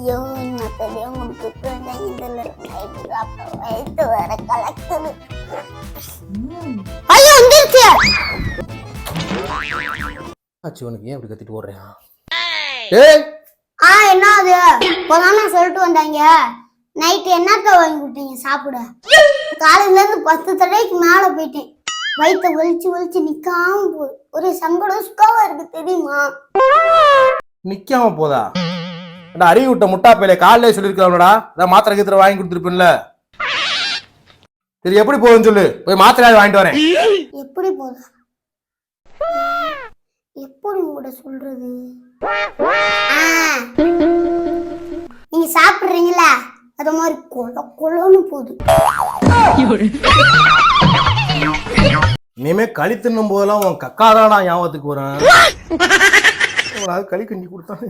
ஐயோ நான் பெரியவங்களுக்கு வயிற்று வர கலக்குது. ஐயோ வந்துருச்சு. ஆச்சு உனக்கு ஏன் இப்படி கத்திட்டு ஓடுறியா? என்ன அது இப்போதானே சொல்லிட்டு வந்தாங்க. நைட்டு என்னத்த வாங்கி கொடுத்தீங்க சாப்பிட? காலையில இருந்து 10 தடவைக்கு மேல போயிட்டேன். வயிற்ற ஒலிச்சு நிக்காம போகுது. ஒரு சங்கடமா இருக்கு தெரியுமா? நிக்காம போதா? அறிவு விட்ட முட்டா பையில காலையிலே சொல்லிருக்கா அதான் மாத்திரை கீத்திர வாங்கி கொடுத்துருப்பின்ல. சரி எப்படி போகுதுன்னு சொல்லு, போய் மாத்திரை வாங்கிட்டு வரேன். எப்படி போதா? எப்படி உங்கள்கிட்ட சொல்றது? நீங்க சாப்பிடுறீங்களா அது மாதிரி கொலன்னு போகுது. இனிமே களி தின்னும் போதெல்லாம் உன் கக்காதான் ஞாபகத்துக்கு வரேன். களி கஞ்சி கொடுத்தாங்க.